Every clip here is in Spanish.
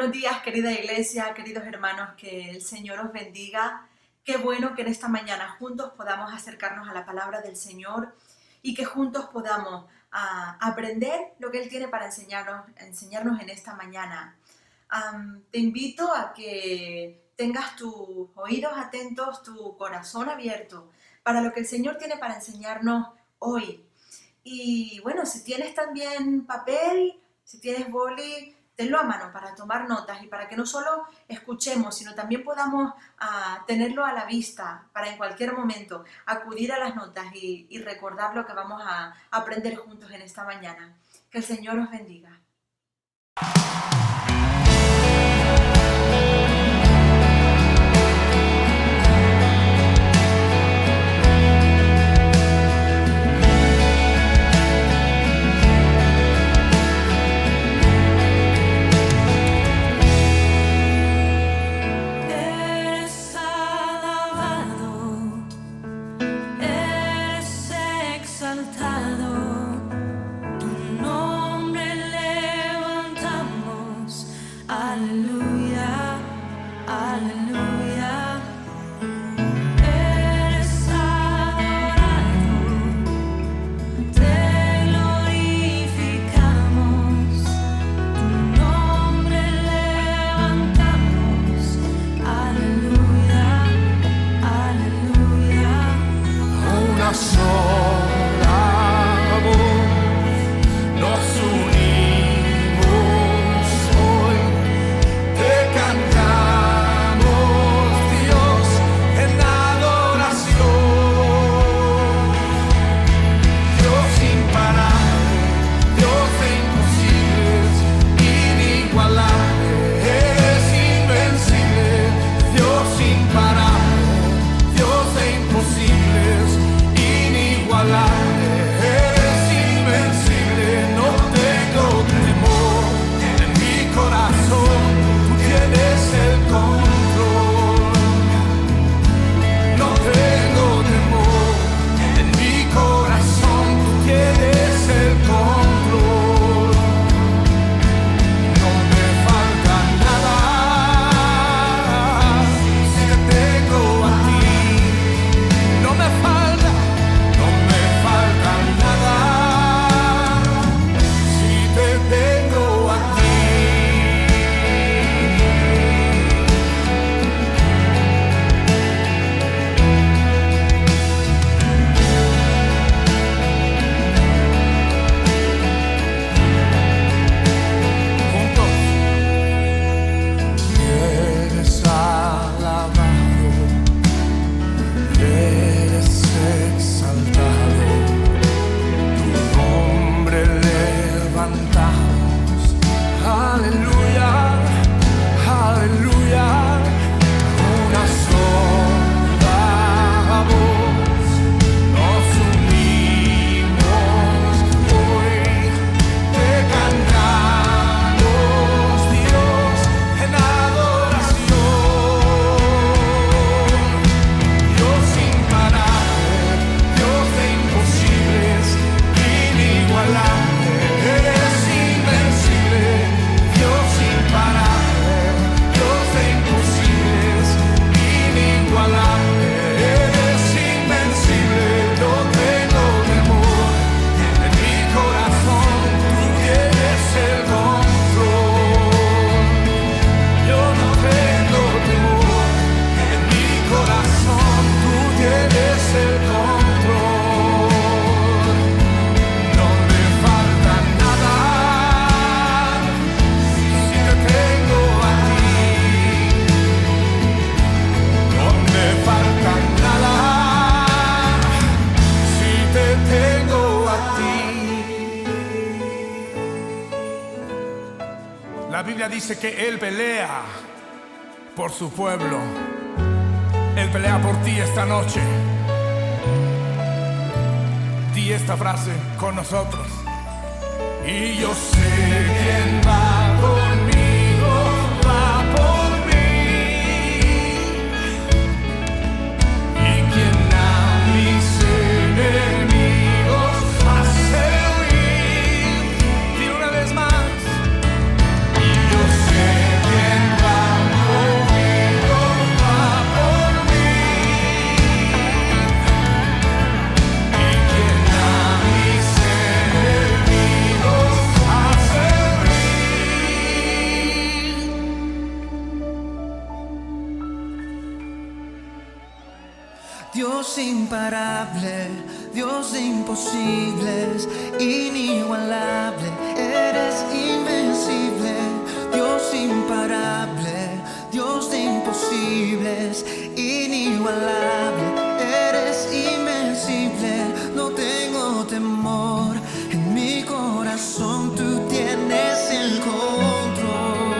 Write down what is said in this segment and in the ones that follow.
Buenos días, querida iglesia, queridos hermanos, que el Señor os bendiga. Qué bueno que en esta mañana juntos podamos acercarnos a la palabra del Señor y que juntos podamos aprender lo que Él tiene para enseñarnos en esta mañana. Te invito a que tengas tus oídos atentos, tu corazón abierto para lo que el Señor tiene para enseñarnos hoy. Y bueno, si tienes también papel, si tienes boli, tenlo a mano para tomar notas y para que no solo escuchemos, sino también podamos tenerlo a la vista para en cualquier momento acudir a las notas y recordar lo que vamos a aprender juntos en esta mañana. Que el Señor os bendiga. La Biblia dice que Él pelea por su pueblo. Él pelea por ti esta noche. Di esta frase con nosotros. Y yo sé quién va conmigo, va por mí. Y quien a mis enemigos hace huir. Di una vez más. Y yo sé que Dios imparable, Dios de imposibles, inigualable, eres invencible. Dios imparable, Dios de imposibles, inigualable, eres invencible. No tengo temor, en mi corazón tú tienes el control.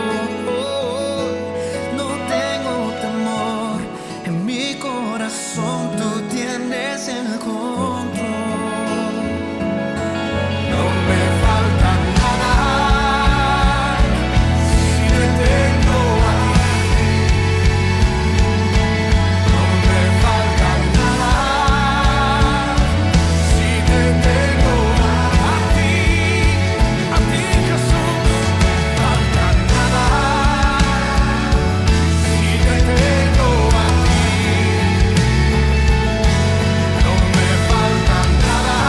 No tengo temor, en mi corazón tú tienes el control. No me falta nada si te tengo a ti. No me falta nada si te tengo a ti. A ti, Jesús, no me falta nada si te tengo a ti. No me falta nada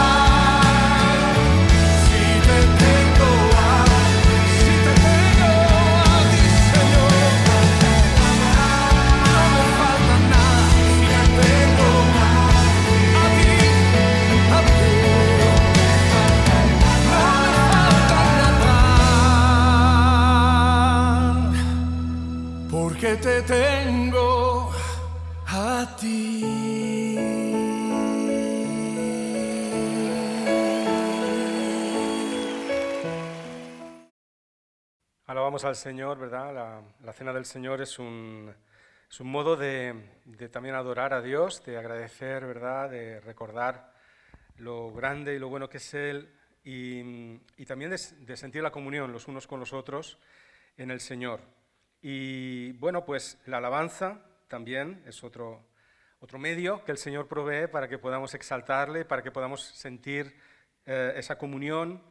si te tengo a ti, Señor. No me falta nada si te tengo a ti, a ti. No me falta nada porque te tengo a ti. Alabamos al Señor, ¿verdad? La cena del Señor es un modo de también adorar a Dios, de agradecer, ¿verdad? De recordar lo grande y lo bueno que es Él y también de sentir la comunión los unos con los otros en el Señor. Y bueno, pues la alabanza también es otro medio que el Señor provee para que podamos exaltarle, para que podamos sentir esa comunión,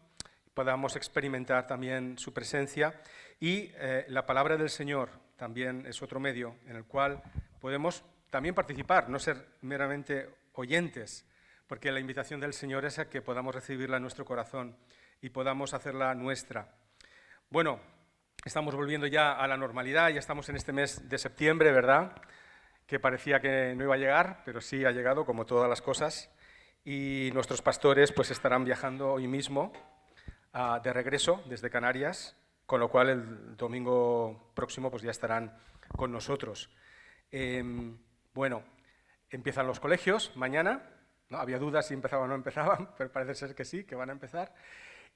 podamos experimentar también su presencia. Y la palabra del Señor también es otro medio en el cual podemos también participar, no ser meramente oyentes, porque la invitación del Señor es a que podamos recibirla en nuestro corazón y podamos hacerla nuestra. Bueno, estamos volviendo ya a la normalidad, ya estamos en este mes de septiembre, ¿verdad? Que parecía que no iba a llegar, pero sí ha llegado, como todas las cosas. Y nuestros pastores pues estarán viajando hoy mismo de regreso desde Canarias, con lo cual el domingo próximo pues ya estarán con nosotros. Bueno, empiezan los colegios mañana, ¿no? Había dudas si empezaban o no empezaban, pero parece ser que sí, que van a empezar.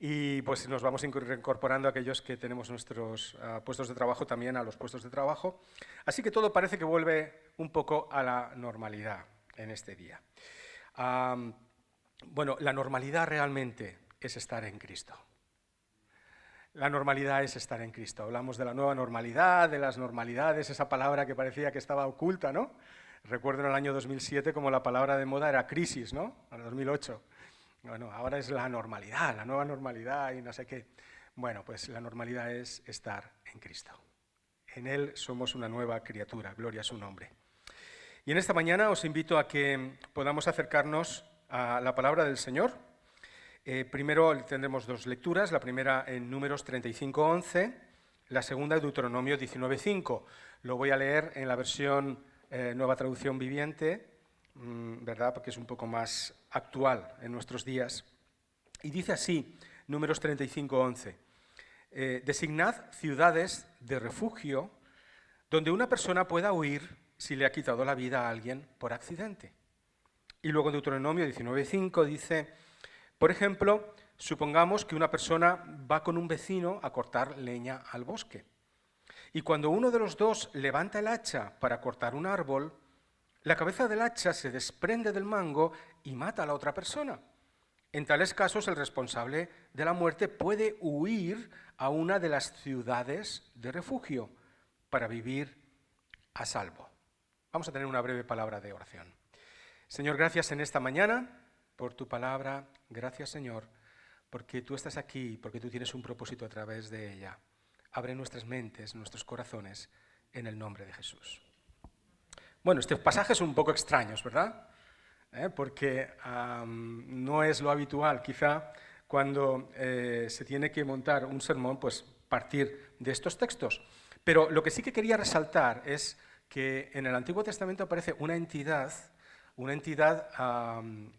Y pues nos vamos incorporando a aquellos que tenemos nuestros puestos de trabajo también a los puestos de trabajo. Así que todo parece que vuelve un poco a la normalidad en este día. Bueno, la normalidad realmente es estar en Cristo. La normalidad es estar en Cristo. Hablamos de la nueva normalidad, de las normalidades, esa palabra que parecía que estaba oculta, ¿no? Recuerdo en el año 2007 como la palabra de moda era crisis, ¿no? En el 2008. Bueno, ahora es la normalidad, la nueva normalidad y no sé qué. Bueno, pues la normalidad es estar en Cristo. En Él somos una nueva criatura, gloria a su nombre. Y en esta mañana os invito a que podamos acercarnos a la palabra del Señor. Primero tendremos dos lecturas, la primera en Números 35:11, la segunda en Deuteronomio 19:5. Lo voy a leer en la versión Nueva Traducción Viviente, ¿verdad? Porque es un poco más actual en nuestros días. Y dice así, Números 35:11, designad ciudades de refugio donde una persona pueda huir si le ha quitado la vida a alguien por accidente. Y luego en Deuteronomio 19:5 dice, por ejemplo, supongamos que una persona va con un vecino a cortar leña al bosque. Y cuando uno de los dos levanta el hacha para cortar un árbol, la cabeza del hacha se desprende del mango y mata a la otra persona. En tales casos, el responsable de la muerte puede huir a una de las ciudades de refugio para vivir a salvo. Vamos a tener una breve palabra de oración. Señor, gracias en esta mañana por tu palabra. Gracias, Señor, porque tú estás aquí, porque tú tienes un propósito a través de ella. Abre nuestras mentes, nuestros corazones, en el nombre de Jesús. Bueno, este pasaje es un poco extraño, ¿verdad? Porque no es lo habitual, quizá, cuando se tiene que montar un sermón, pues partir de estos textos. Pero lo que sí que quería resaltar es que en el Antiguo Testamento aparece una entidad una entidad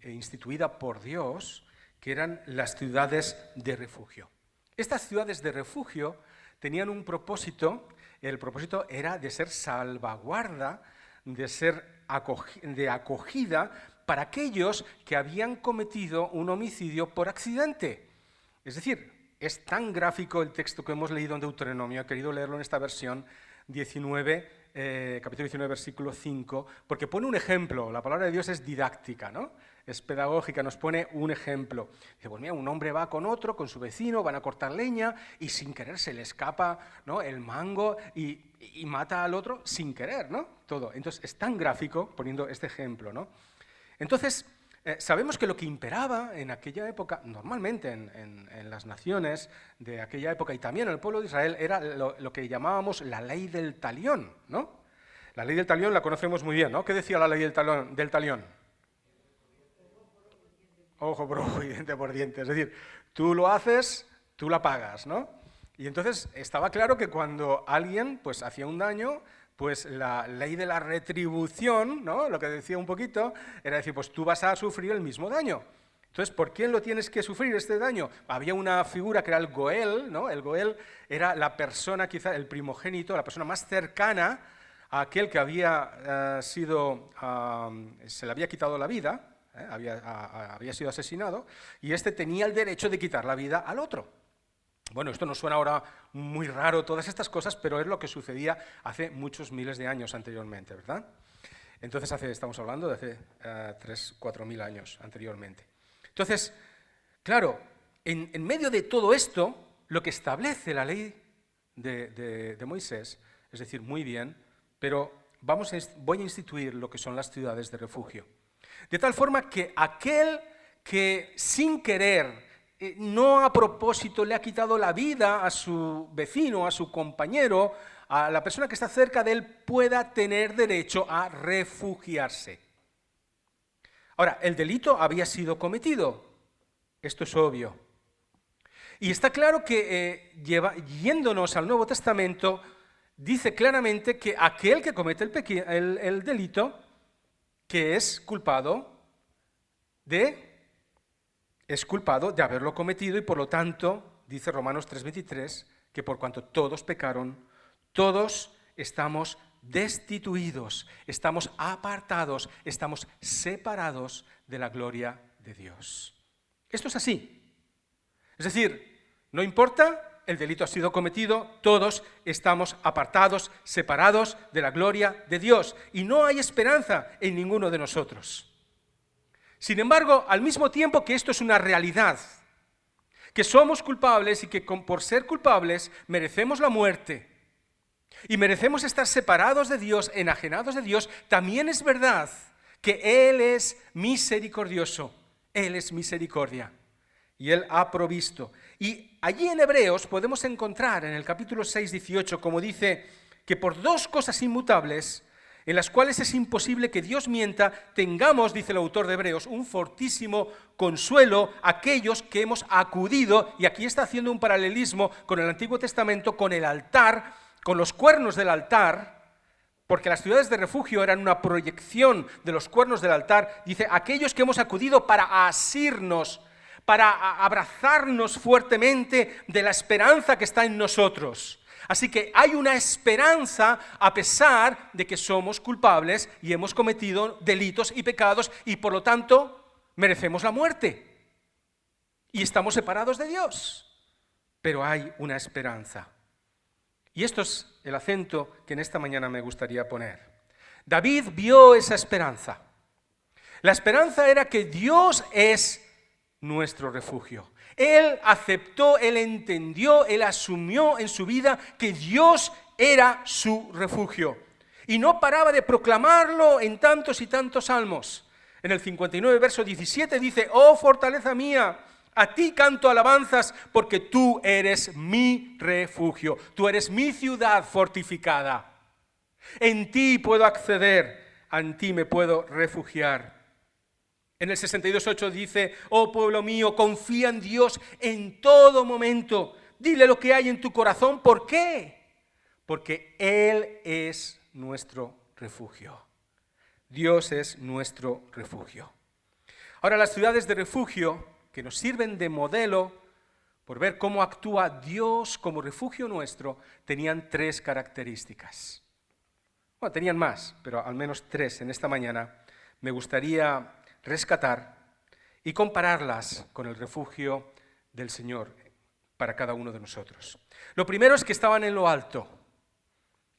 instituida por Dios, que eran las ciudades de refugio. Estas ciudades de refugio tenían un propósito. El propósito era de ser salvaguarda, de ser de acogida para aquellos que habían cometido un homicidio por accidente. Es decir, es tan gráfico el texto que hemos leído en Deuteronomio, he querido leerlo en esta versión 19, capítulo 19, versículo 5, porque pone un ejemplo. La palabra de Dios es didáctica, ¿no? Es pedagógica, nos pone un ejemplo. Dice, pues mira, un hombre va con otro, con su vecino, van a cortar leña y sin querer se le escapa, ¿no?, el mango y mata al otro sin querer, ¿no? Todo. Entonces es tan gráfico poniendo este ejemplo, ¿no? Entonces, sabemos que lo que imperaba en aquella época, normalmente en las naciones de aquella época y también en el pueblo de Israel, era lo que llamábamos la ley del talión, ¿no? La ley del talión la conocemos muy bien, ¿no? ¿Qué decía la ley del talión? Ojo por ojo y diente por diente. Es decir, tú lo haces, tú la pagas, ¿no? Y entonces estaba claro que cuando alguien pues hacía un daño, pues la ley de la retribución, ¿no?, lo que decía un poquito, era decir, pues tú vas a sufrir el mismo daño. Entonces, ¿por quién lo tienes que sufrir este daño? Había una figura que era el Goel, ¿no? El Goel era la persona, quizá el primogénito, la persona más cercana a aquel que había se le había quitado la vida, había sido asesinado, y este tenía el derecho de quitar la vida al otro. Bueno, esto nos suena ahora muy raro, todas estas cosas, pero es lo que sucedía hace muchos miles de años anteriormente, ¿verdad? Entonces estamos hablando de hace 3.000-4.000 años anteriormente. Entonces, claro, en medio de todo esto, lo que establece la ley de Moisés, es decir, muy bien, pero voy a instituir lo que son las ciudades de refugio. De tal forma que aquel que sin querer, no a propósito, le ha quitado la vida a su vecino, a su compañero, a la persona que está cerca de él, pueda tener derecho a refugiarse. Ahora, el delito había sido cometido, esto es obvio. Y está claro que, yéndonos al Nuevo Testamento, dice claramente que aquel que comete el delito, que es culpado de haberlo cometido y por lo tanto, dice Romanos 3:23, que por cuanto todos pecaron, todos estamos destituidos, estamos apartados, estamos separados de la gloria de Dios. Esto es así. Es decir, no importa, el delito ha sido cometido, todos estamos apartados, separados de la gloria de Dios y no hay esperanza en ninguno de nosotros. Sin embargo, al mismo tiempo que esto es una realidad, que somos culpables y que por ser culpables merecemos la muerte y merecemos estar separados de Dios, enajenados de Dios, también es verdad que Él es misericordioso, Él es misericordia y Él ha provisto. Y allí en Hebreos podemos encontrar en el capítulo 6:18, como dice, que por dos cosas inmutables, en las cuales es imposible que Dios mienta, tengamos, dice el autor de Hebreos, un fortísimo consuelo aquellos que hemos acudido, y aquí está haciendo un paralelismo con el Antiguo Testamento, con el altar, con los cuernos del altar, porque las ciudades de refugio eran una proyección de los cuernos del altar. Dice, aquellos que hemos acudido para asirnos, para abrazarnos fuertemente de la esperanza que está en nosotros. Así que hay una esperanza a pesar de que somos culpables y hemos cometido delitos y pecados y por lo tanto merecemos la muerte. Y estamos separados de Dios. Pero hay una esperanza. Y esto es el acento que en esta mañana me gustaría poner. David vio esa esperanza. La esperanza era que Dios es nuestro refugio. Él aceptó, él entendió, él asumió en su vida que Dios era su refugio. Y no paraba de proclamarlo en tantos y tantos salmos. En el 59, verso 17 dice, oh fortaleza mía, a ti canto alabanzas porque tú eres mi refugio. Tú eres mi ciudad fortificada. En ti puedo acceder, en ti me puedo refugiar. En el 62:8 dice, oh pueblo mío, confía en Dios en todo momento. Dile lo que hay en tu corazón. ¿Por qué? Porque Él es nuestro refugio. Dios es nuestro refugio. Ahora, las ciudades de refugio que nos sirven de modelo por ver cómo actúa Dios como refugio nuestro, tenían 3 características. Bueno, tenían más, pero al menos 3 en esta mañana me gustaría rescatar y compararlas con el refugio del Señor para cada uno de nosotros. Lo primero es que estaban en lo alto.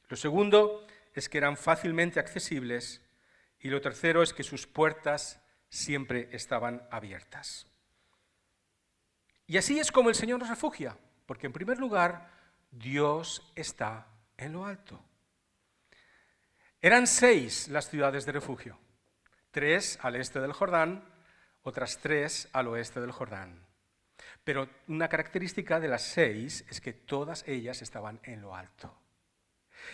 Lo segundo es que eran fácilmente accesibles. Y lo tercero es que sus puertas siempre estaban abiertas. Y así es como el Señor nos refugia, porque en primer lugar, Dios está en lo alto. Eran 6 las ciudades de refugio, 3 al este del Jordán, otras 3 al oeste del Jordán. Pero una característica de las 6 es que todas ellas estaban en lo alto.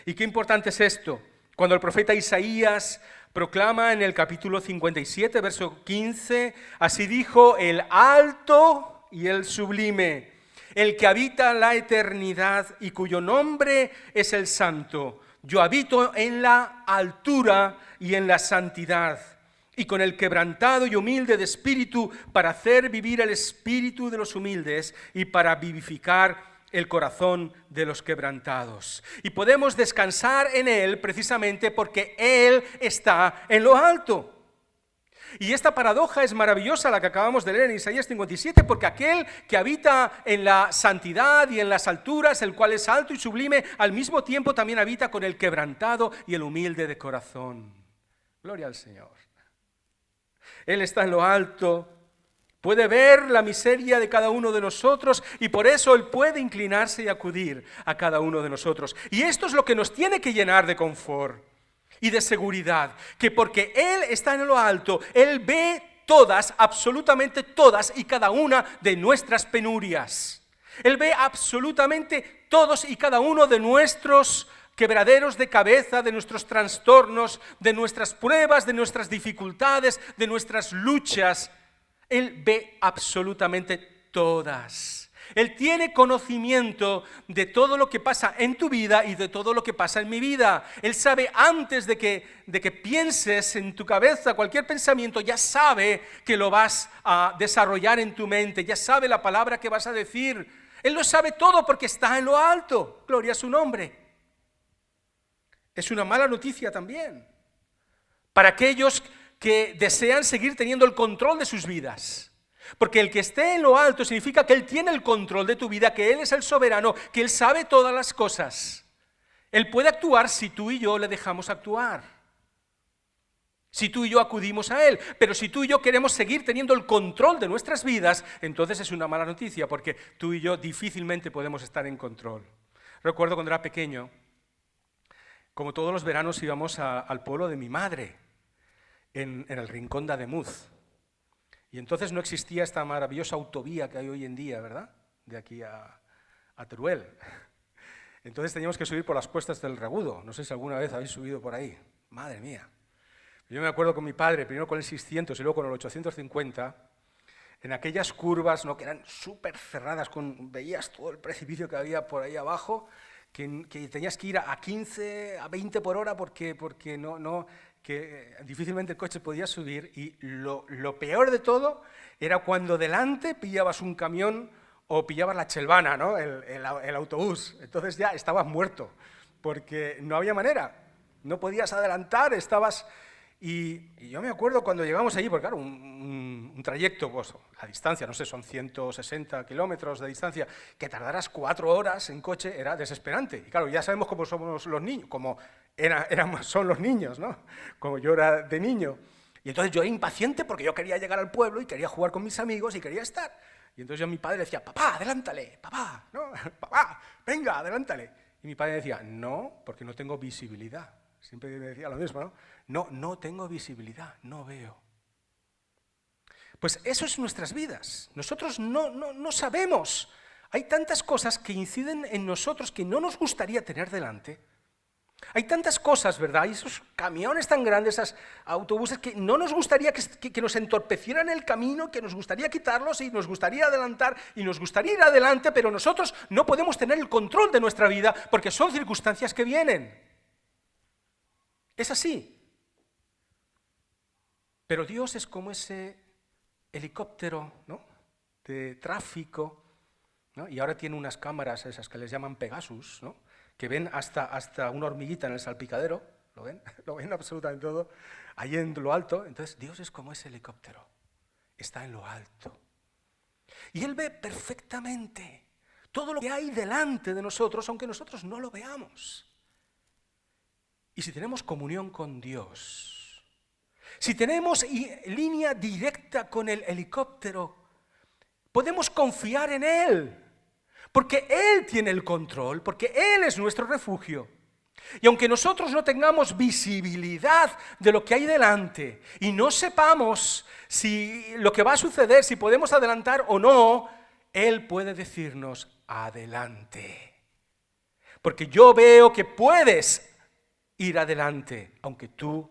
¿Y qué importante es esto? Cuando el profeta Isaías proclama en el capítulo 57, verso 15, así dijo el alto y el sublime, el que habita la eternidad y cuyo nombre es el santo. Yo habito en la altura y en la santidad, y con el quebrantado y humilde de espíritu, para hacer vivir el espíritu de los humildes y para vivificar el corazón de los quebrantados. Y podemos descansar en Él precisamente porque Él está en lo alto. Y esta paradoja es maravillosa, la que acabamos de leer en Isaías 57, porque aquel que habita en la santidad y en las alturas, el cual es alto y sublime, al mismo tiempo también habita con el quebrantado y el humilde de corazón. Gloria al Señor. Él está en lo alto, puede ver la miseria de cada uno de nosotros y por eso Él puede inclinarse y acudir a cada uno de nosotros. Y esto es lo que nos tiene que llenar de confort y de seguridad, que porque Él está en lo alto, Él ve todas, absolutamente todas y cada una de nuestras penurias. Él ve absolutamente todos y cada uno de nuestros quebraderos de cabeza, de nuestros trastornos, de nuestras pruebas, de nuestras dificultades, de nuestras luchas. Él ve absolutamente todas. Él tiene conocimiento de todo lo que pasa en tu vida y de todo lo que pasa en mi vida. Él sabe antes de que pienses en tu cabeza cualquier pensamiento, ya sabe que lo vas a desarrollar en tu mente, ya sabe la palabra que vas a decir. Él lo sabe todo porque está en lo alto. Gloria a su nombre. Es una mala noticia también para aquellos que desean seguir teniendo el control de sus vidas. Porque el que esté en lo alto significa que Él tiene el control de tu vida, que Él es el soberano, que Él sabe todas las cosas. Él puede actuar si tú y yo le dejamos actuar. Si tú y yo acudimos a Él. Pero si tú y yo queremos seguir teniendo el control de nuestras vidas, entonces es una mala noticia, porque tú y yo difícilmente podemos estar en control. Recuerdo cuando era pequeño, como todos los veranos íbamos al pueblo de mi madre, en el rincón de Ademuz. Y entonces no existía esta maravillosa autovía que hay hoy en día, ¿verdad? De aquí a Teruel. Entonces teníamos que subir por las cuestas del Regudo. No sé si alguna vez habéis subido por ahí. Madre mía. Yo me acuerdo con mi padre, primero con el 600 y luego con el 850, en aquellas curvas, ¿no?, que eran súper cerradas, veías todo el precipicio que había por ahí abajo, que tenías que ir a 15, a 20 por hora porque que difícilmente el coche podía subir, y lo peor de todo era cuando delante pillabas un camión o pillabas la chelvana, ¿no?, el autobús. Entonces ya estabas muerto, porque no había manera, no podías adelantar, estabas... Y yo me acuerdo cuando llegamos allí, porque claro, un trayecto, pues a distancia, no sé, son 160 kilómetros de distancia, que tardaras 4 horas en coche, era desesperante. Y claro, ya sabemos cómo somos los niños, cómo son los niños, ¿no? Como yo era de niño. Y entonces yo era impaciente porque yo quería llegar al pueblo y quería jugar con mis amigos y quería estar. Y entonces yo a mi padre le decía, papá, adelántale, papá, ¿no? Papá, venga, adelántale. Y mi padre decía, no, porque no tengo visibilidad. Siempre me decía lo mismo, ¿no? No tengo visibilidad, no veo. Pues eso es nuestras vidas. Nosotros no sabemos. Hay tantas cosas que inciden en nosotros que no nos gustaría tener delante. Hay tantas cosas, ¿verdad? Hay esos camiones tan grandes, esos autobuses que no nos gustaría que nos entorpecieran el camino, que nos gustaría quitarlos y nos gustaría adelantar y nos gustaría ir adelante, pero nosotros no podemos tener el control de nuestra vida porque son circunstancias que vienen. Es así. Pero Dios es como ese helicóptero, ¿no?, de tráfico, ¿no? Y ahora tiene unas cámaras, esas que les llaman Pegasus, ¿no?, que ven hasta una hormiguita en el salpicadero, ¿lo ven? Lo ven absolutamente todo, ahí en lo alto. Entonces Dios es como ese helicóptero, está en lo alto. Y Él ve perfectamente todo lo que hay delante de nosotros, aunque nosotros no lo veamos. Y si tenemos comunión con Dios, si tenemos línea directa con el helicóptero, podemos confiar en Él, porque Él tiene el control, porque Él es nuestro refugio. Y aunque nosotros no tengamos visibilidad de lo que hay delante y no sepamos si lo que va a suceder, si podemos adelantar o no, Él puede decirnos: adelante. Porque yo veo que puedes ir adelante, aunque tú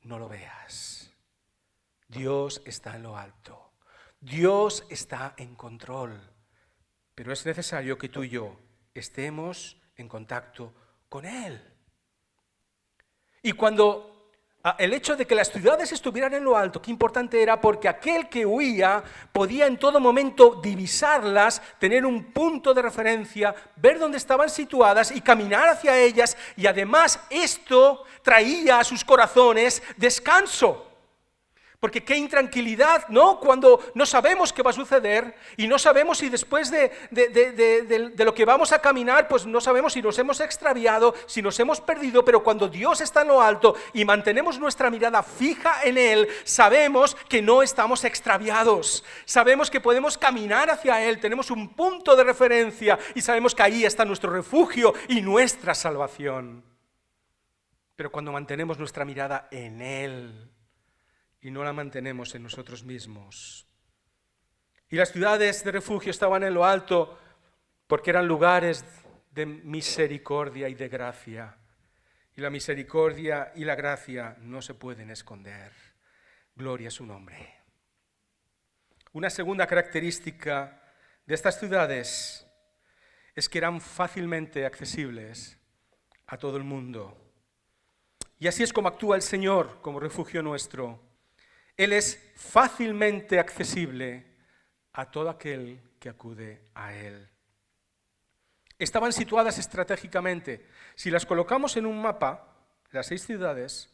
no lo veas. Dios está en lo alto. Dios está en control. Pero es necesario que tú y yo estemos en contacto con Él. Y cuando el hecho de que las ciudades estuvieran en lo alto, qué importante era, porque aquel que huía podía en todo momento divisarlas, tener un punto de referencia, ver dónde estaban situadas y caminar hacia ellas, y además esto traía a sus corazones descanso. Porque qué intranquilidad, ¿no?, cuando no sabemos qué va a suceder y no sabemos si después de lo que vamos a caminar, pues no sabemos si nos hemos extraviado, si nos hemos perdido, pero cuando Dios está en lo alto y mantenemos nuestra mirada fija en Él, sabemos que no estamos extraviados, sabemos que podemos caminar hacia Él, tenemos un punto de referencia y sabemos que ahí está nuestro refugio y nuestra salvación. Pero cuando mantenemos nuestra mirada en Él, y no la mantenemos en nosotros mismos. Y las ciudades de refugio estaban en lo alto porque eran lugares de misericordia y de gracia. Y la misericordia y la gracia no se pueden esconder. Gloria a su nombre. Una segunda característica de estas ciudades es que eran fácilmente accesibles a todo el mundo. Y así es como actúa el Señor como refugio nuestro. Él es fácilmente accesible a todo aquel que acude a Él. Estaban situadas estratégicamente. Si las colocamos en un mapa, las 6 ciudades,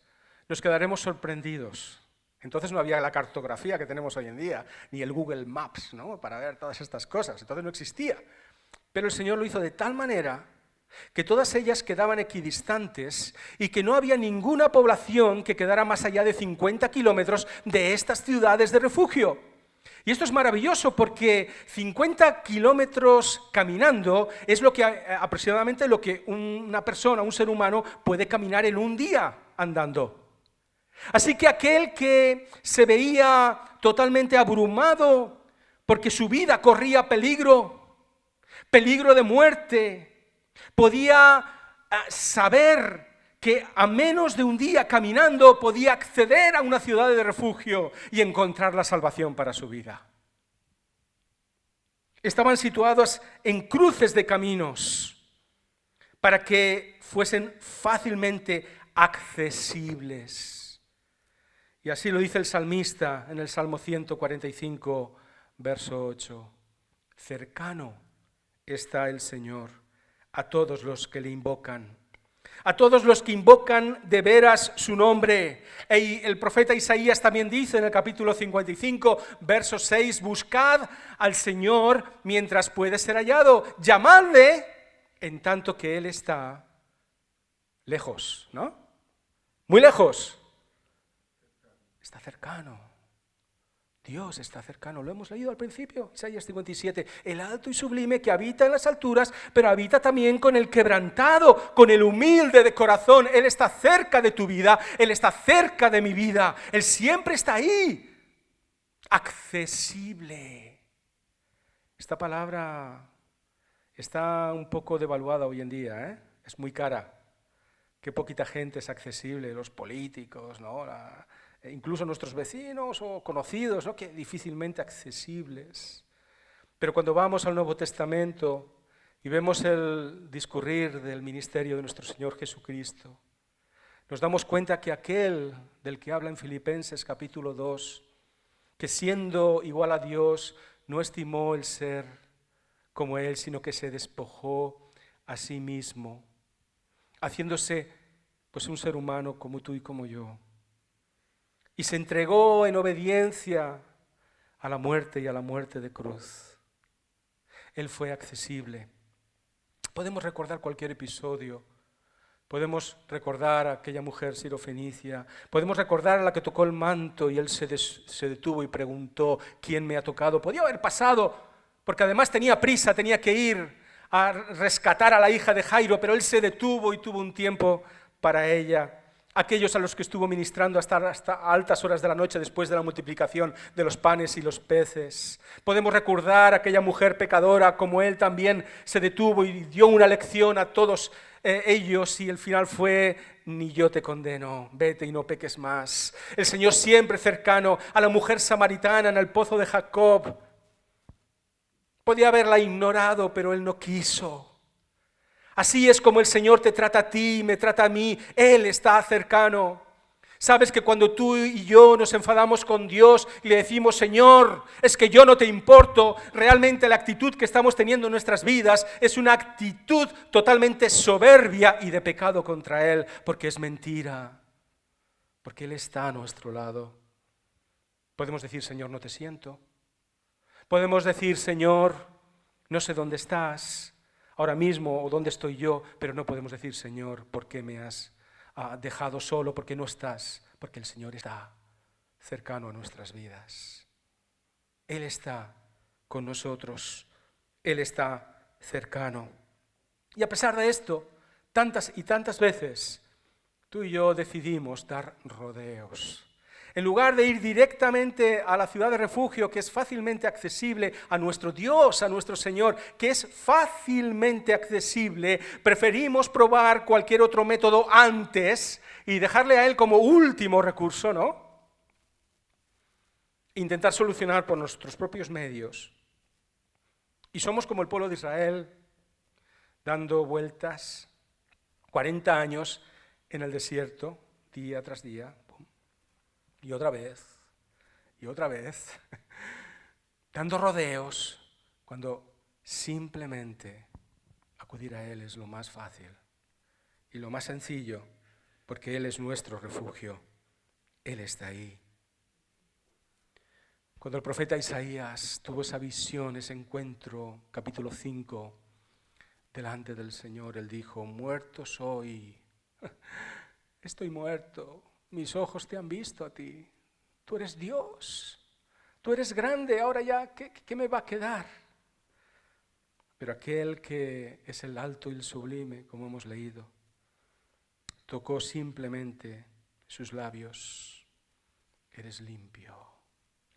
nos quedaremos sorprendidos. Entonces no había la cartografía que tenemos hoy en día, ni el Google Maps, ¿no?, para ver todas estas cosas. Entonces no existía. Pero el Señor lo hizo de tal manera que todas ellas quedaban equidistantes y que no había ninguna población que quedara más allá de 50 kilómetros de estas ciudades de refugio. Y esto es maravilloso porque 50 kilómetros caminando es aproximadamente lo que una persona, un ser humano, puede caminar en un día andando. Así que aquel que se veía totalmente abrumado porque su vida corría peligro de muerte, podía saber que a menos de un día caminando podía acceder a una ciudad de refugio y encontrar la salvación para su vida. Estaban situados en cruces de caminos para que fuesen fácilmente accesibles. Y así lo dice el salmista en el Salmo 145, verso 8. Cercano está el Señor a todos los que le invocan, a todos los que invocan de veras su nombre. Y el profeta Isaías también dice en el capítulo 55, verso 6, buscad al Señor mientras puede ser hallado, llamadle en tanto que Él está lejos, ¿no? Muy lejos. Está cercano. Dios está cercano, lo hemos leído al principio, Isaías 57, el alto y sublime que habita en las alturas, pero habita también con el quebrantado, con el humilde de corazón. Él está cerca de tu vida, Él está cerca de mi vida, Él siempre está ahí, accesible. Esta palabra está un poco devaluada hoy en día, ¿eh? Es muy cara, qué poquita gente es accesible, los políticos, ¿no? Incluso nuestros vecinos o conocidos, ¿no?, que difícilmente accesibles. Pero cuando vamos al Nuevo Testamento y vemos el discurrir del ministerio de nuestro Señor Jesucristo, nos damos cuenta que aquel del que habla en Filipenses capítulo 2, que siendo igual a Dios, no estimó el ser como Él, sino que se despojó a sí mismo, haciéndose pues un ser humano como tú y como yo. Y se entregó en obediencia a la muerte y a la muerte de cruz. Él fue accesible. Podemos recordar cualquier episodio. Podemos recordar a aquella mujer sirofenicia. Podemos recordar a la que tocó el manto y él se detuvo y preguntó: ¿quién me ha tocado? Podía haber pasado, porque además tenía prisa, tenía que ir a rescatar a la hija de Jairo, pero él se detuvo y tuvo un tiempo para ella. Aquellos a los que estuvo ministrando hasta altas horas de la noche después de la multiplicación de los panes y los peces. Podemos recordar a aquella mujer pecadora, como él también se detuvo y dio una lección a todos ellos, y el final fue: ni yo te condeno, vete y no peques más. El Señor siempre cercano a la mujer samaritana en el pozo de Jacob. Podía haberla ignorado, pero él no quiso. Así es como el Señor te trata a ti, me trata a mí. Él está cercano. Sabes que cuando tú y yo nos enfadamos con Dios y le decimos: Señor, es que yo no te importo, realmente la actitud que estamos teniendo en nuestras vidas es una actitud totalmente soberbia y de pecado contra Él, porque es mentira, porque Él está a nuestro lado. Podemos decir: Señor, no te siento. Podemos decir: Señor, no sé dónde estás ahora mismo o dónde estoy yo, pero no podemos decir: Señor, ¿por qué me has dejado solo? ¿Por qué no estás? Porque el Señor está cercano a nuestras vidas. Él está con nosotros. Él está cercano. Y a pesar de esto, tantas y tantas veces, tú y yo decidimos dar rodeos. En lugar de ir directamente a la ciudad de refugio, que es fácilmente accesible, a nuestro Dios, a nuestro Señor, que es fácilmente accesible, preferimos probar cualquier otro método antes y dejarle a Él como último recurso, ¿no? Intentar solucionar por nuestros propios medios. Y somos como el pueblo de Israel, dando vueltas 40 años en el desierto, día tras día. Y otra vez, dando rodeos, cuando simplemente acudir a Él es lo más fácil y lo más sencillo, porque Él es nuestro refugio, Él está ahí. Cuando el profeta Isaías tuvo esa visión, ese encuentro, capítulo 5, delante del Señor, él dijo: muerto soy, estoy muerto. Mis ojos te han visto a ti. Tú eres Dios. Tú eres grande. Ahora ya, ¿qué me va a quedar? Pero aquel que es el alto y el sublime, como hemos leído, tocó simplemente sus labios. Eres limpio,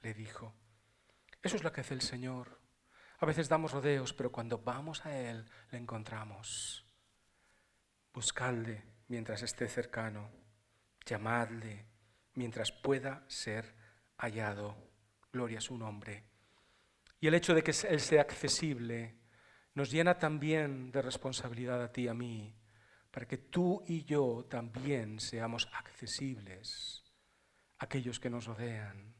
le dijo. Eso es lo que hace el Señor. A veces damos rodeos, pero cuando vamos a Él, le encontramos. Buscadle mientras esté cercano. Llamadle mientras pueda ser hallado. Gloria a su nombre. Y el hecho de que Él sea accesible nos llena también de responsabilidad a ti y a mí, para que tú y yo también seamos accesibles a aquellos que nos rodean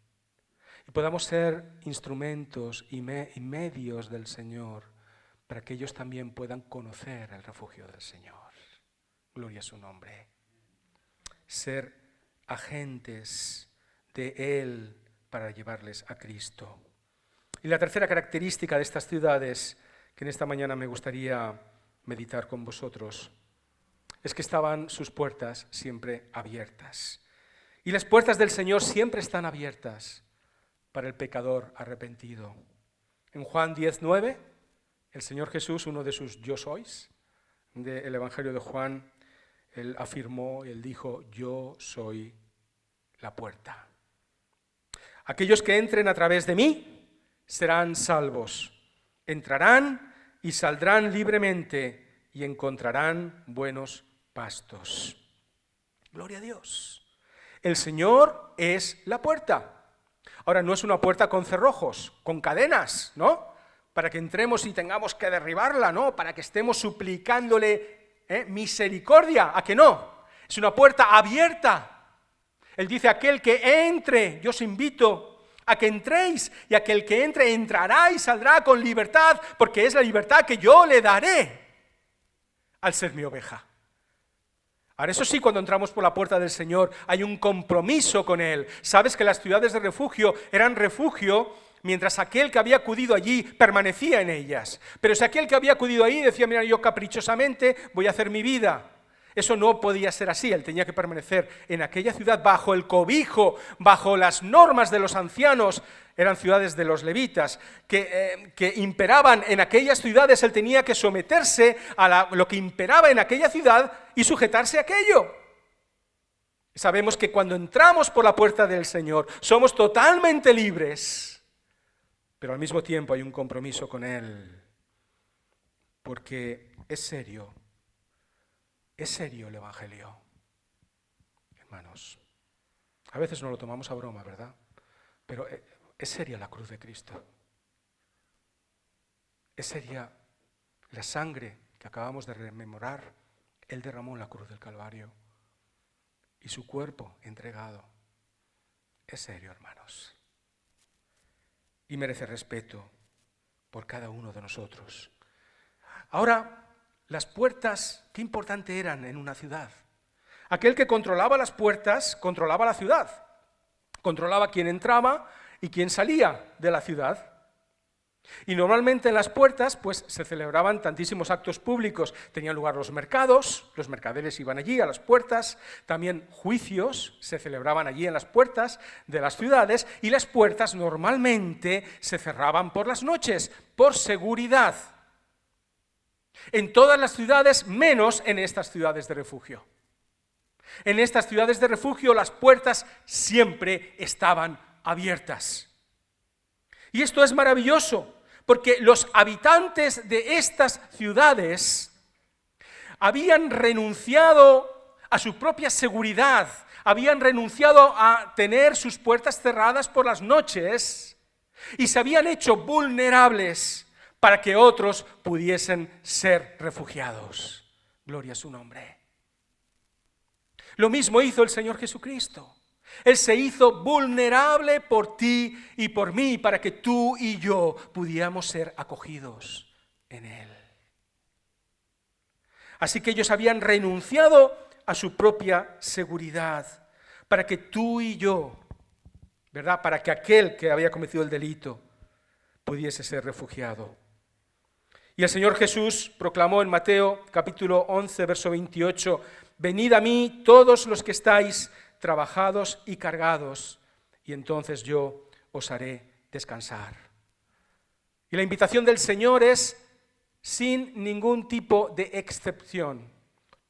y podamos ser instrumentos y medios del Señor para que ellos también puedan conocer el refugio del Señor. Gloria a su nombre. Ser agentes de Él para llevarles a Cristo. Y la tercera característica de estas ciudades que en esta mañana me gustaría meditar con vosotros es que estaban sus puertas siempre abiertas. Y las puertas del Señor siempre están abiertas para el pecador arrepentido. En Juan 10:9, el Señor Jesús, uno de sus yo sois, del Evangelio de Juan, Él afirmó, Él dijo: yo soy la puerta. Aquellos que entren a través de mí serán salvos. Entrarán y saldrán libremente y encontrarán buenos pastos. Gloria a Dios. El Señor es la puerta. Ahora, no es una puerta con cerrojos, con cadenas, ¿no? Para que entremos y tengamos que derribarla, ¿no? Para que estemos suplicándole misericordia, ¿a que no? Es una puerta abierta. Él dice, aquel que entre, yo os invito a que entréis, y aquel que entre entrará y saldrá con libertad, porque es la libertad que yo le daré al ser mi oveja. Ahora, eso sí, cuando entramos por la puerta del Señor, hay un compromiso con Él. Sabes que las ciudades de refugio eran refugio mientras aquel que había acudido allí permanecía en ellas. Pero si aquel que había acudido allí decía, mira, yo caprichosamente voy a hacer mi vida, eso no podía ser así. Él tenía que permanecer en aquella ciudad bajo el cobijo, bajo las normas de los ancianos. Eran ciudades de los levitas que imperaban en aquellas ciudades. Él tenía que someterse a lo que imperaba en aquella ciudad y sujetarse a aquello. Sabemos que cuando entramos por la puerta del Señor somos totalmente libres, pero al mismo tiempo hay un compromiso con Él, porque es serio el Evangelio, hermanos. A veces nos lo tomamos a broma, ¿verdad? Pero es seria la cruz de Cristo. Es seria la sangre que acabamos de rememorar. Él derramó en la cruz del Calvario y su cuerpo entregado. Es serio, hermanos. Y merece respeto por cada uno de nosotros. Ahora, las puertas, qué importante eran en una ciudad. Aquel que controlaba las puertas, controlaba la ciudad. Controlaba quién entraba y quién salía de la ciudad. Y normalmente en las puertas pues se celebraban tantísimos actos públicos. Tenían lugar los mercados, los mercaderes iban allí a las puertas, también juicios se celebraban allí en las puertas de las ciudades, y las puertas normalmente se cerraban por las noches, por seguridad. En todas las ciudades, menos en estas ciudades de refugio. En estas ciudades de refugio las puertas siempre estaban abiertas. Y esto es maravilloso, porque los habitantes de estas ciudades habían renunciado a su propia seguridad, habían renunciado a tener sus puertas cerradas por las noches y se habían hecho vulnerables para que otros pudiesen ser refugiados. Gloria a su nombre. Lo mismo hizo el Señor Jesucristo. Él se hizo vulnerable por ti y por mí para que tú y yo pudiéramos ser acogidos en Él. Así que ellos habían renunciado a su propia seguridad para que tú y yo, ¿verdad? Para que aquel que había cometido el delito pudiese ser refugiado. Y el Señor Jesús proclamó en Mateo capítulo 11, verso 28, venid a mí todos los que estáis trabajados y cargados, y entonces yo os haré descansar. Y la invitación del Señor es sin ningún tipo de excepción.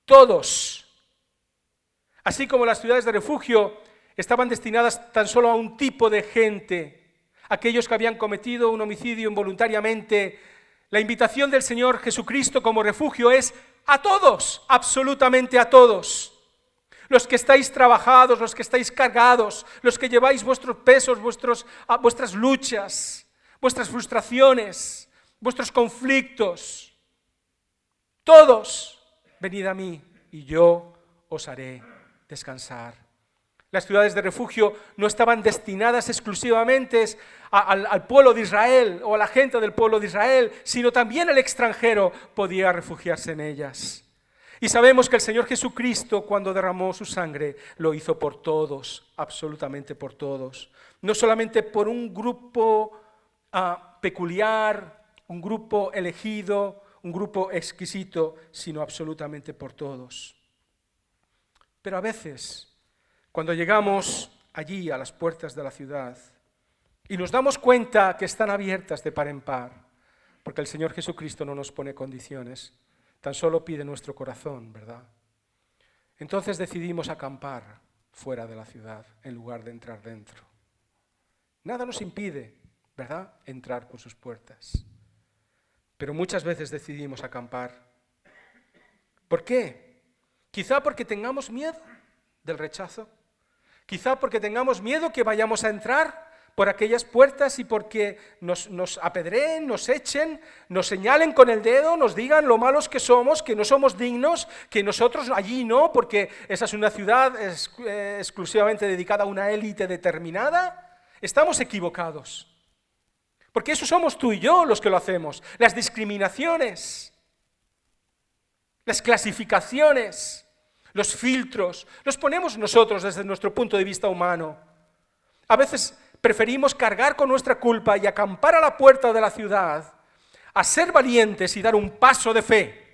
Todos, así como las ciudades de refugio estaban destinadas tan solo a un tipo de gente, aquellos que habían cometido un homicidio involuntariamente, la invitación del Señor Jesucristo como refugio es a todos, absolutamente a todos. Los que estáis trabajados, los que estáis cargados, los que lleváis vuestros pesos, vuestras luchas, vuestras frustraciones, vuestros conflictos. Todos, venid a mí y yo os haré descansar. Las ciudades de refugio no estaban destinadas exclusivamente al pueblo de Israel o a la gente del pueblo de Israel, sino también el extranjero podía refugiarse en ellas. Y sabemos que el Señor Jesucristo, cuando derramó su sangre, lo hizo por todos, absolutamente por todos. No solamente por un grupo peculiar, un grupo elegido, un grupo exquisito, sino absolutamente por todos. Pero a veces, cuando llegamos allí a las puertas de la ciudad y nos damos cuenta que están abiertas de par en par, porque el Señor Jesucristo no nos pone condiciones, tan solo pide nuestro corazón, ¿verdad? Entonces decidimos acampar fuera de la ciudad en lugar de entrar dentro. Nada nos impide, ¿verdad?, entrar por sus puertas. Pero muchas veces decidimos acampar. ¿Por qué? Quizá porque tengamos miedo del rechazo. Quizá porque tengamos miedo que vayamos a entrar por aquellas puertas y porque nos apedreen, nos echen, nos señalen con el dedo, nos digan lo malos que somos, que no somos dignos, que nosotros allí no, porque esa es una ciudad exclusivamente dedicada a una élite determinada. Estamos equivocados. Porque eso somos tú y yo los que lo hacemos. Las discriminaciones, las clasificaciones, los filtros, los ponemos nosotros desde nuestro punto de vista humano. A veces preferimos cargar con nuestra culpa y acampar a la puerta de la ciudad, a ser valientes y dar un paso de fe.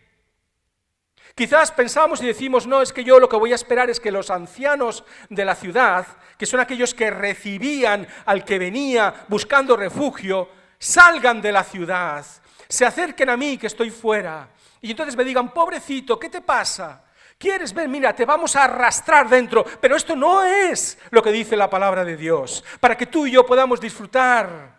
Quizás pensamos y decimos, no, es que yo lo que voy a esperar es que los ancianos de la ciudad, que son aquellos que recibían al que venía buscando refugio, salgan de la ciudad, se acerquen a mí que estoy fuera, y entonces me digan, pobrecito, ¿qué te pasa? ¿Quieres ver? Mira, te vamos a arrastrar dentro, pero esto no es lo que dice la palabra de Dios, para que tú y yo podamos disfrutar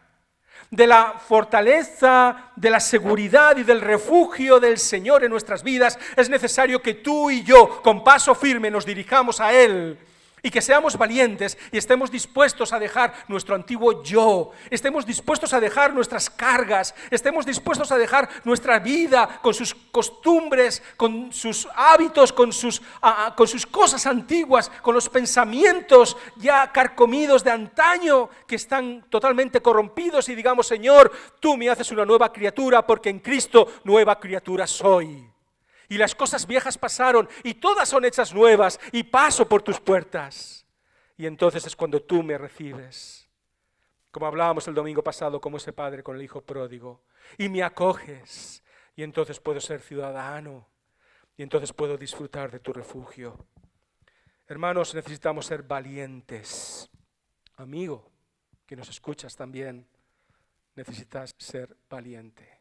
de la fortaleza, de la seguridad y del refugio del Señor en nuestras vidas. Es necesario que tú y yo, con paso firme, nos dirijamos a Él y que seamos valientes y estemos dispuestos a dejar nuestro antiguo yo, estemos dispuestos a dejar nuestras cargas, estemos dispuestos a dejar nuestra vida con sus costumbres, con sus hábitos, con sus cosas antiguas, con los pensamientos ya carcomidos de antaño que están totalmente corrompidos y digamos, Señor, tú me haces una nueva criatura porque en Cristo nueva criatura soy. Y las cosas viejas pasaron y todas son hechas nuevas y paso por tus puertas. Y entonces es cuando tú me recibes, como hablábamos el domingo pasado, como ese padre con el hijo pródigo, y me acoges. Y entonces puedo ser ciudadano y entonces puedo disfrutar de tu refugio. Hermanos, necesitamos ser valientes. Amigo, que nos escuchas también, necesitas ser valiente.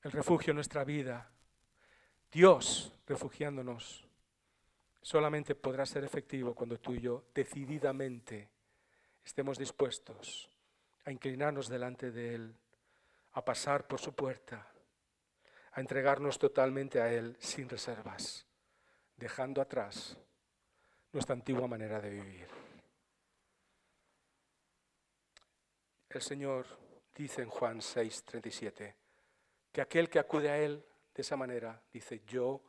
El refugio en nuestra vida, Dios refugiándonos, solamente podrá ser efectivo cuando tú y yo decididamente estemos dispuestos a inclinarnos delante de Él, a pasar por su puerta, a entregarnos totalmente a Él sin reservas, dejando atrás nuestra antigua manera de vivir. El Señor dice en Juan 6:37, que aquel que acude a Él de esa manera, dice, yo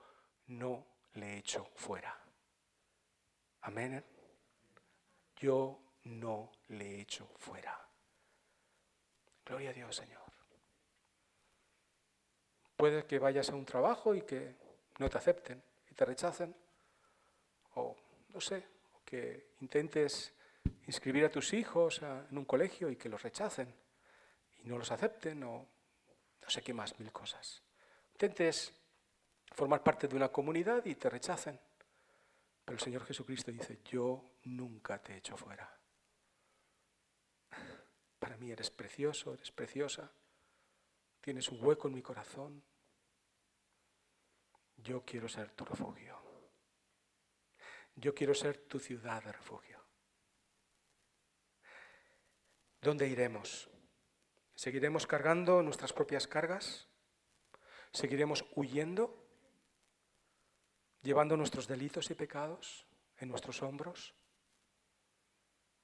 no le echo fuera. Amén. Yo no le echo fuera. Gloria a Dios, Señor. Puede que vayas a un trabajo y que no te acepten y te rechacen. O, no sé, que intentes inscribir a tus hijos en un colegio y que los rechacen y no los acepten o no sé qué más, mil cosas. Intentes formar parte de una comunidad y te rechacen. Pero el Señor Jesucristo dice, yo nunca te echo fuera. Para mí eres precioso, eres preciosa. Tienes un hueco en mi corazón. Yo quiero ser tu refugio. Yo quiero ser tu ciudad de refugio. ¿Dónde iremos? ¿Seguiremos cargando nuestras propias cargas? ¿Seguiremos huyendo? ¿Llevando nuestros delitos y pecados en nuestros hombros?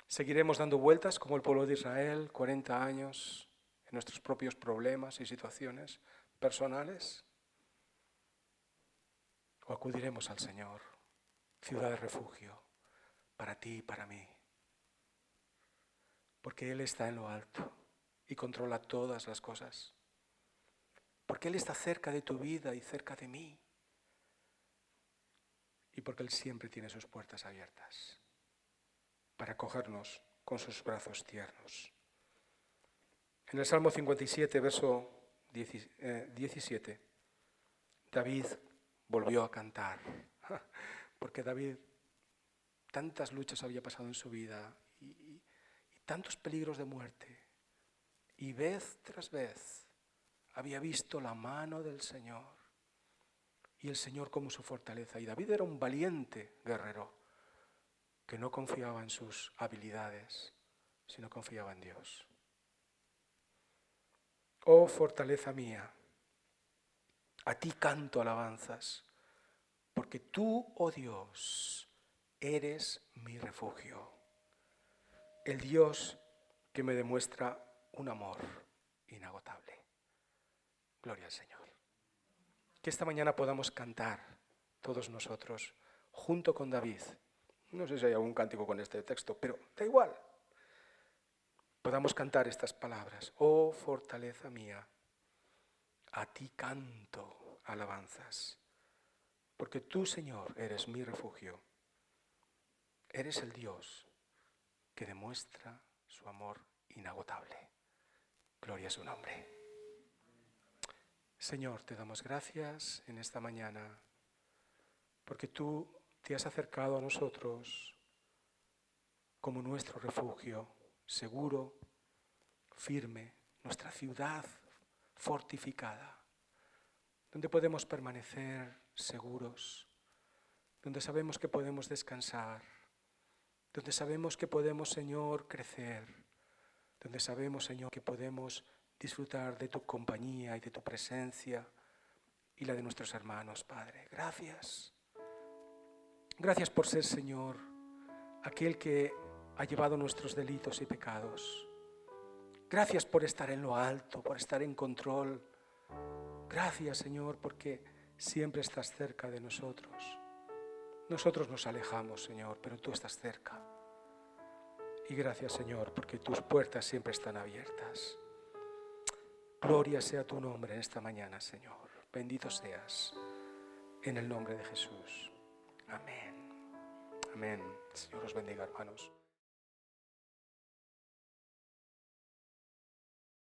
¿Seguiremos dando vueltas como el pueblo de Israel, 40 años, en nuestros propios problemas y situaciones personales? ¿O acudiremos al Señor, ciudad de refugio, para ti y para mí? Porque Él está en lo alto y controla todas las cosas. Porque Él está cerca de tu vida y cerca de mí. Y porque Él siempre tiene sus puertas abiertas para acogernos con sus brazos tiernos. En el Salmo 57, verso 17, David volvió a cantar. Porque David tantas luchas había pasado en su vida y tantos peligros de muerte. Y vez tras vez había visto la mano del Señor y el Señor como su fortaleza. Y David era un valiente guerrero que no confiaba en sus habilidades, sino confiaba en Dios. Oh fortaleza mía, a ti canto alabanzas, porque tú, oh Dios, eres mi refugio, el Dios que me demuestra un amor inagotable. Gloria al Señor. Que esta mañana podamos cantar todos nosotros, junto con David. No sé si hay algún cántico con este texto, pero da igual. Podamos cantar estas palabras. Oh, fortaleza mía, a ti canto alabanzas, porque tú, Señor, eres mi refugio. Eres el Dios que demuestra su amor inagotable. Gloria a su nombre. Señor, te damos gracias en esta mañana, porque tú te has acercado a nosotros como nuestro refugio, seguro, firme, nuestra ciudad fortificada, donde podemos permanecer seguros, donde sabemos que podemos descansar, donde sabemos que podemos, Señor, crecer, donde sabemos, Señor, que podemos disfrutar de tu compañía y de tu presencia y la de nuestros hermanos, Padre. Gracias. Gracias por ser, Señor, aquel que ha llevado nuestros delitos y pecados. Gracias por estar en lo alto, por estar en control. Gracias, Señor, porque siempre estás cerca de nosotros. Nosotros nos alejamos, Señor, pero tú estás cerca. Y gracias, Señor, porque tus puertas siempre están abiertas. Gloria sea tu nombre en esta mañana, Señor. Bendito seas en el nombre de Jesús. Amén. Amén. Señor os bendiga, hermanos.